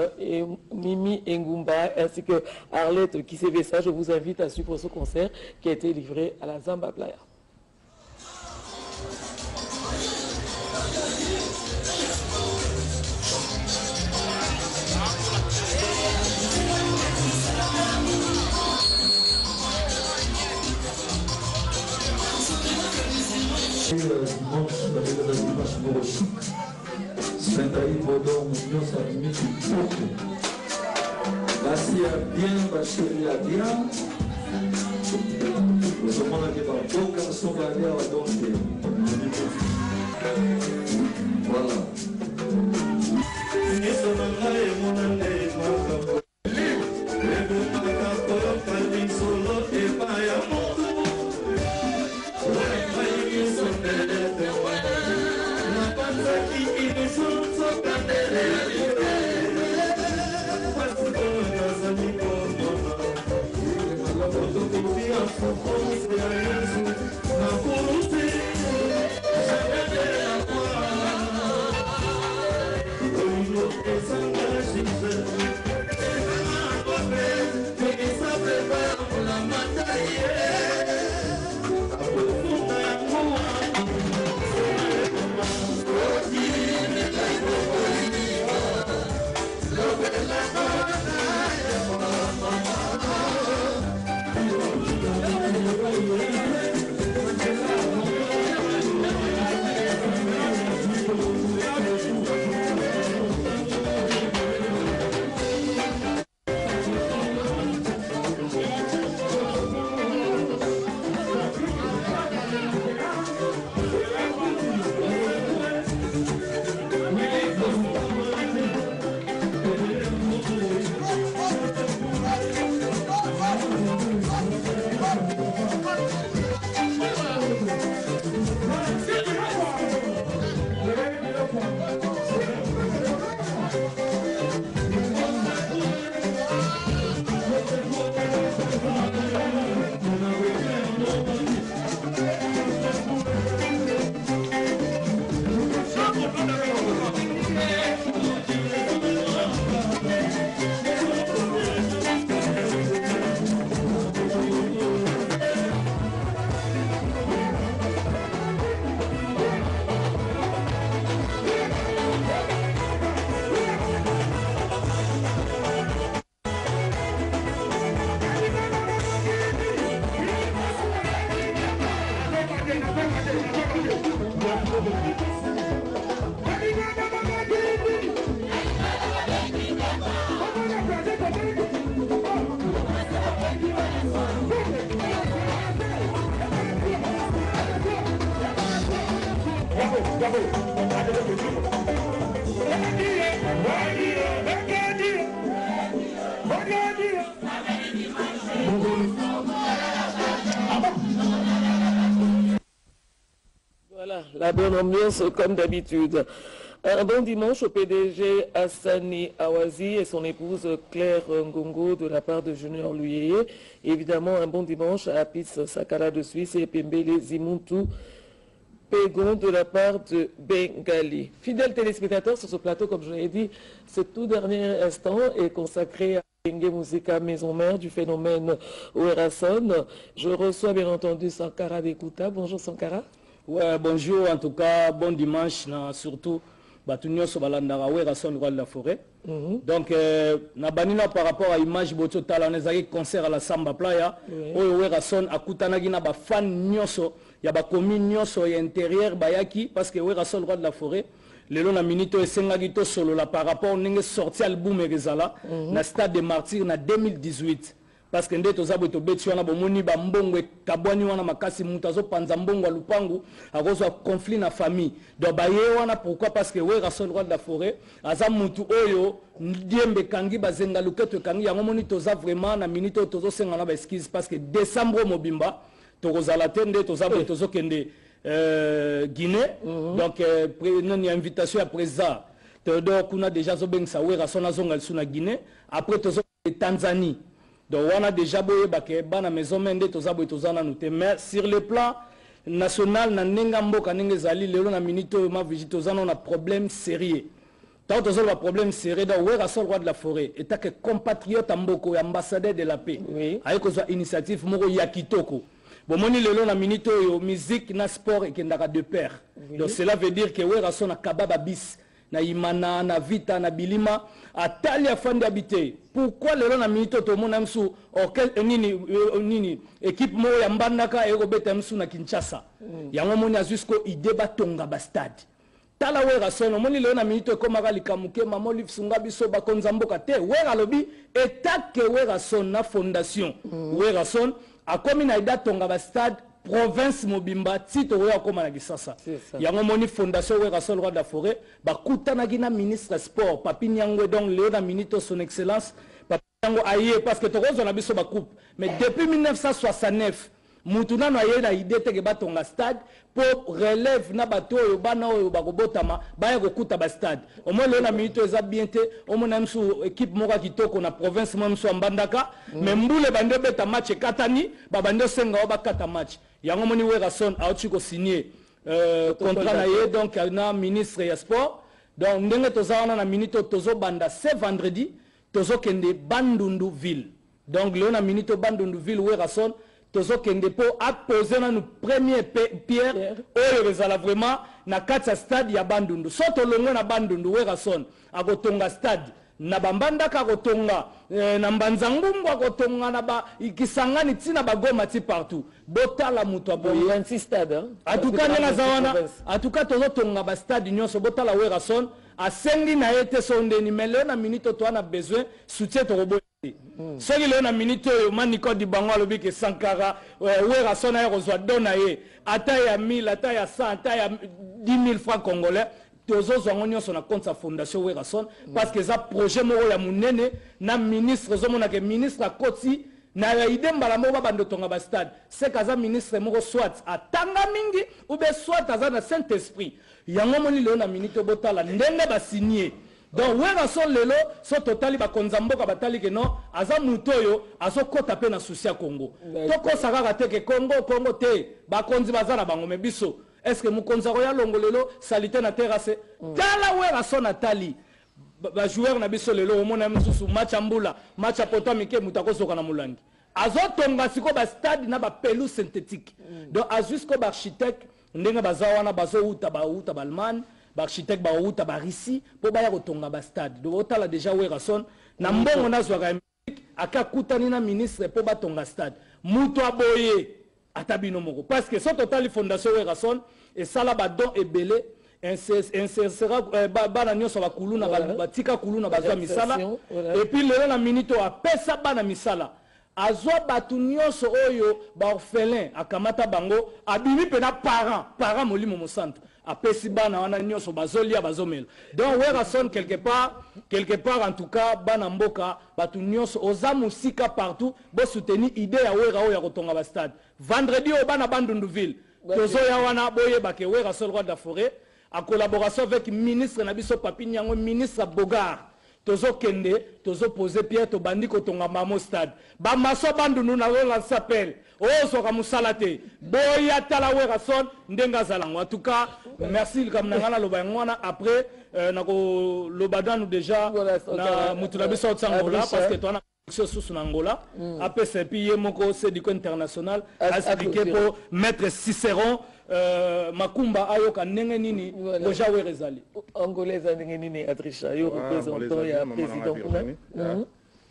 Ngumba ainsi que Arlette Kisevesa. Je vous invite à suivre ce concert qui a été livré à la Zamba Playa. Voilà, la bonne ambiance comme d'habitude. Un bon dimanche au PDG Hassani Awazi et son épouse Claire Ngongo de la part de Junior Luyeye. Évidemment, un bon dimanche à Apis Sakala de Suisse et Pembele Zimuntu Pégon de la part de Bengali. Fidèles téléspectateurs, sur ce plateau, comme je l'ai dit, ce tout dernier instant est consacré à Bengue Musica Maison Mère du phénomène Ouerason. Je reçois bien entendu Sankara Dekuta. Bonjour Sankara. Ouais, bonjour, en tout cas, bon dimanche, surtout, Batunio Sobalandara, Ouerason, roi de la forêt. Donc, Nabanina par rapport à l'image de Tala, concert à la Samba Playa, Ouerason, à Kutanagina, fan Nyoso, il y a des communes Nyoso et intérieur, Bayaki, parce que Ouerason, roi de la forêt, le long minito et Sengagito solo, là, par rapport à sorti album Rezala, na Stade des Martyrs, en 2018. Parce que ndé tozabo to betchwana bomoni ba mbongwe kabwani wana makasi mutazo panza mbongo lupangu akozwa conflit na famille donc ba ye wana pourquoi parce que Ouerason roi de la forêt aza mutu oyo ndiembe kangi bazenga luketo kangi yango moni toza vraiment na minute tozo senga na ba excuse parce que décembre mobimba tokozala tende tozabo tozo kende Guinée donc une invitation à président Théodore kuna déjà zo bengsa Ouerason azonga suna Guinée après tozo Tanzanie. Donc on a déjà boyé baké bana maison mende toza boy toza na noté mais sur le plan national na nenga mboka nenge zali lelo na minito ma visite toza na problème sérieux. Tant toza le problème sérieux da wera sol roi de la forêt et ta que compatriote mboko ambassadeur de la paix. Oui. Ayo ko initiative moko ya kitoko. Bon moni lelo na minito yo musique na sport et kendaka de pair. Oui. Donc cela veut dire que wera son na kababa bis na imana na vita na bilima atali afandi habité. Pourquoi le na minito to mona msu orchestre nini équipe mo ya mbandaka e robeta msu na Kinshasa. Yango moni azusko ide batonga ba stade. Tala wera sono moni le na minito komaka likamuke mamo lifsunga biso bakonza mboka te wera lobi etake wera son na fondation. Wera son akomi na ida tonga ba stade province mobimba tito oya koma na Kisasa. Yango moni fondation wera sol roi de la forêt bakutana gina ministre sport Papi Nyangwe donc le na minito son excellence Papi Nyangwe aye parce que tokozo na biso ba coupe mais depuis 1969 mutuna na ye na idée te ke batonga stade pour relève na bato oyo bana oyo bakobotama baya kokuta ba stade au moins le na minito eza bien te au moins na msu équipe moko kitoko na province mo msu ambandaka mais mbule bande beta match katani ba bande senga ba kata match yango moni wera son auti ko signer contrat na ye donc na ministre ya sport donc ndenge tozawana na minito tozo banda ce vendredi tozo kende Bandundu ville donc le na minito Bandundu ville wera son tozo kende po apposer na nous premier pierre oyo bezala vraiment na kati stade ya Bandundu soto longo na Bandundu wera son akotonga stade na bambandaka kotonga na mbanzangumbu akotonga na ba Kisangani tina bagoma ti partout botala muto aboye 26 stade atuka nena zawana atuka tozo tonga ba stade nyonso botala wera son asengi na ete sondeni mele na minute to ana besoin soutien to robo soki le na minute yo maniko di bango alobi ke Sankara wera son na rozwa dona ye ata ya 1000 ata ya 100 ata ya 10 000 francs congolais tozo zongo nyonso na compte sa fondation wera son parce que ça projet moko ya munene na ministre zomona ke ministre akoti na ya ide mbala moko bando tonga ba stade c'est kaza ministre moko soit atanga mingi ou be soit aza na Saint Esprit yango moni le na minute botala ndenge ba signer donc wera son lelo so totali ba konzamboka batali ke non aza mutoyo azo kota pe na souci ya Congo toko sakaka te ke Congo te ba konzi bazana bango mebiso est-ce que mukonza roya longolelo salité na terrasse tala wera son atali ba joueur na biso lelo omona msusu match ambula match apota mike mutako soka na mulangi azotonga siko ba stade na ba pelouse synthétique donc azusko ba architecte ndenge bazawana bazo uta ba Allemagne ba architecte ba uta ba Russie po ba ya kotonga ba stade donc otala déjà wera son na mbongo na zwaka akakutani na ministre po ba tonga stade muto aboye atabino moko parce que so total fondation wera son et sala ba don ebele insérera bana nyonso bakuluna batika kuluna bazwa misala et puis lelo na minito apesa bana misala azwa batu nyonso oyo ba orphelin akamata bango abimi pena parent molimo mo centre apesi bana wana nyonso bazolia bazomela donc wera son quelque part en tout cas bana mboka batu nyonso oza musika partout bo soutenir idée ya wera oyo ya kotonga ba stade vendredi o bana Bandundu ville tozo ya wana boye bake wera sol roi de la forêt en collaboration avec le ministre Nabiso Papi Nyangwe, ministre Bogar, tozo kende, tozo pose pierre to bandi ko tonga mamo stade. Ba maso Bandundu na la s'appelle. Oh soka musalate. Boya tala wera son ndenga zalango. En tout cas, merci le kamnangana loba ngwana après nako lobadanu déjà na mutulabiso tsangola parce que toi sous Angola, après c'est puis moko c'est du international, expliqué pour mettre Cicéron Makumba ayoka ndenge nini déjà werezali. Angolais ndenge nini Adrisha yo représentant ya président kuna.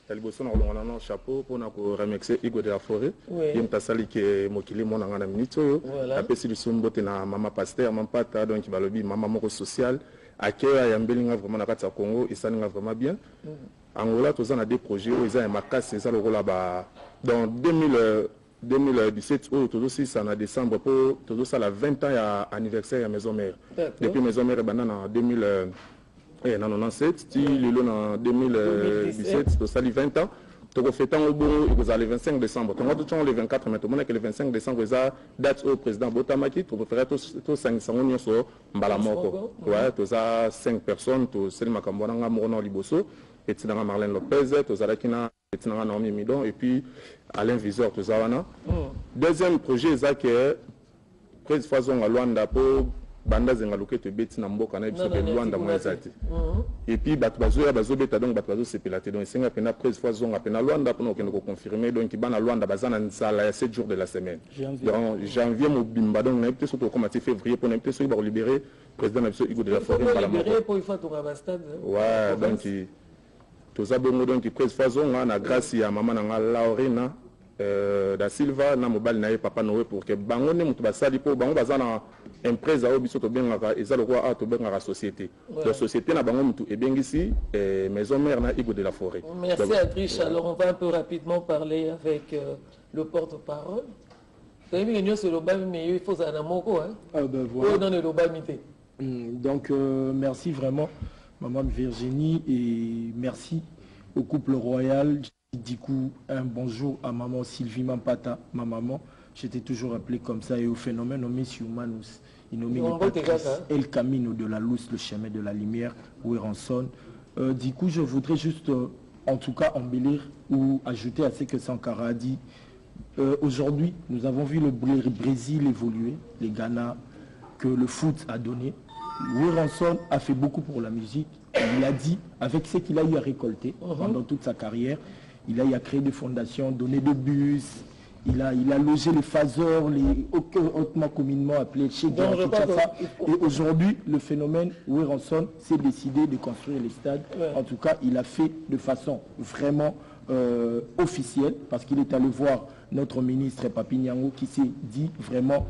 Taliboso na olonga na chapeau pour na ko remixer Igo de la Forêt. Yem tasali ke mokili mona ngana minito yo. Apesi lisumbo te na mama pasteur mampata donc balobi mama moko social. Akea ya mbelinga vraiment na kati ya Congo et ça nga vraiment bien. Angola tous on a des projets où ils ont ma casse c'est ça le rôle là-bas dans 2017 tout aussi ça en décembre pour tout ça la 20 ans anniversaire à maison mère depuis maison mère en 2097 le en 2017 tout ça les 20 ans donc fait temps au bon vous allez le 25 décembre tout le 24 mais tout le monde que le 25 décembre ça date au président Botamaki pour faire tout 500 millions sur Mbalamoko ouais tout ça 5 personnes tout c'est le macambona ngamo liboso et Marlène Lopez, tous et puis Alain Viseur Tozawana. Deuxième projet, c'est que près façon à Luanda pour banda zengaluke te beti na mboka na biso ke Luanda mwezati. Et puis bazo beta donc bazo sepelate donc senga pena près façon apena Luanda pour nous confirmer donc bana Luanda bazana nsala ya 7 jours de la semaine. Donc janvier mobimba donc na peut-être surtout comme février pour na peut-être sur libérer président na biso Hugo de la Forêt par la libérer pour il faut tourner à stade. Ouais, donc tout ça bon donc près façon na grâce ya maman na Laurina da Silva na mobile na papa Noé pour que bango ne mutu basali po bango bazana empresa o biso to bengaka ezalo ko a to bengaka société. La société na bango mutu ebengisi maison mère na Hugo de la Forêt. Merci Adrich. Alors on va un peu rapidement parler avec le porte-parole. Vous savez que c'est le bas mais il faut ça na moko hein. Ah ben voilà. Dans le bas mité. Donc merci vraiment maman Virginie et merci au couple royal. Du coup, un bonjour à maman Sylvie Mampata, ma maman. J'étais toujours appelé comme ça et au phénomène nommé Humanus. Il nommé El Camino de la Luz, le chemin de la lumière, Ouéranson. Du coup, je voudrais juste, en tout cas, embellir ou ajouter à ce que Sankara a dit. Aujourd'hui, nous avons vu le Brésil évoluer, les Ghana, que le foot a donné. Ouéranson a fait beaucoup pour la musique. Il a dit, avec ce qu'il a eu à récolter pendant toute sa carrière, il a eu à créer des fondations, donner des bus, il a logé les phasors, les hautement communément appelés chez Guerre, tout ça. Et aujourd'hui, le phénomène Ouéranson s'est décidé de construire les stades. En tout cas, il a fait de façon vraiment officielle, parce qu'il est allé voir notre ministre Papi Nyango qui s'est dit vraiment,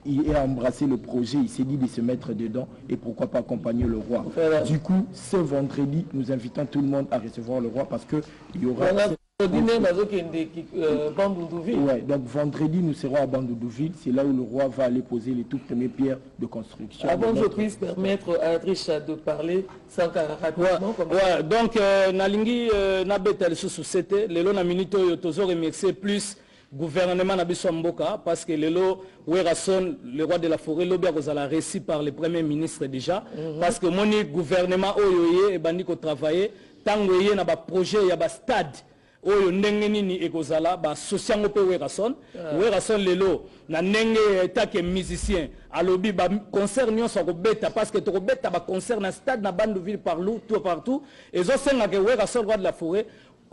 il a embrassé le projet, il s'est dit de se mettre dedans et pourquoi pas accompagner le roi. Du coup, ce vendredi, nous invitons tout le monde à recevoir le roi parce qu'il y aura... Ouais, donc vendredi, nous serons à Bandoudouville. C'est là où le roi va aller poser les toutes premières pierres de construction. Avant que je puisse permettre à Adrich de parler, sans rapidement. Ouais, donc, Nalingi, Nabetel Sous-Société, le long minute, Yotozo remercier plus gouvernement Nabiso Mboka, parce que Ouéranson, le roi de la forêt, l'obia a réussi par le premier ministre déjà, parce que mon gouvernement, Oyoye, et Bandiko travailler, tant que y a un projet, il y a un stade. Oyo ndenge nini ekozala ba sosiango pe Ouéranson lelo na ndenge etake musicien alobi ba concert nyonso ko beta parce que to ko beta ba concert na stade na Bandouville partout ezo senga ke Ouéranson roi de la forêt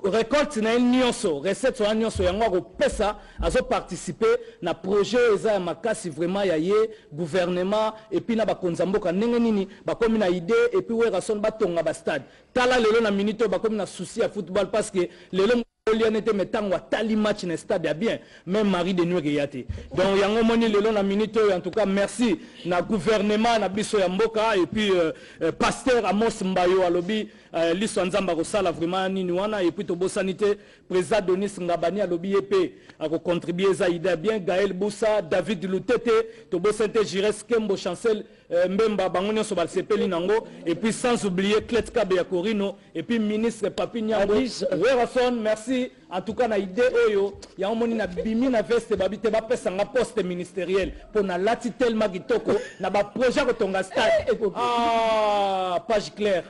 récolte na nyonso recette so nyonso yango ko pesa azo participer na projet eza ya makasi vraiment ya ye gouvernement et puis na ba konzamboka ndenge nini ba komi na idée et puis Ouéranson ba tonga ba stade tala lelo na minute ba komi na souci à football parce que lelo Oliane te metango tali match na stade bien même Marie de Nuit yate donc yango moni lelo na minute en tout cas merci na gouvernement na biso ya mboka et puis pasteur Amos Mbayo alobi liso nzamba ko sala vraiment nini wana et puis to bosanité président Denis Ngabani alobi epé a ko contribuer za idée bien Gaël Boussa David Lutete to bosanité Jires Kembo Chancel Mbemba bangonyo so bal sepeli nango et puis sans oublier Kletka Beyakorino et puis ministre Papi Nyango Ouéranson merci en tout cas na idée oyo ya omoni na bimi na veste babite ba pesa nga poste ministériel pour na lati tellement kitoko na ba projet ko tonga stade page claire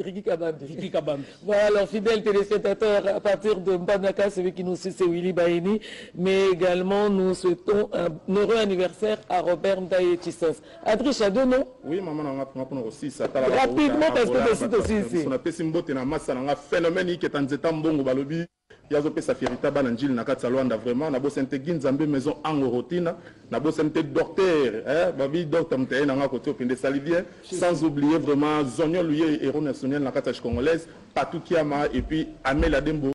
Riki Kabambi. Voilà, alors fidèles téléspectateurs, à partir de Mbanaka, celui qui nous suit, c'est Willy Baini, mais également nous souhaitons un heureux anniversaire à Robert Mdaye Tissens. Adrich, à deux noms? Oui, maman, on a aussi ça. Rapidement, parce que c'est aussi ici. On a fait Simbote na massa, on a phénomène qui est en Zetambo, Balobi. Yazo pesa firita bana njil na katsa Luanda vraiment na bosente ginzambe maison angorotina na bosente docteur babi docteur mteye na nga côté opende salivien sans oublier vraiment Zonyo lui héros national na katsa congolaise Patou Kiama et puis Amel Adembo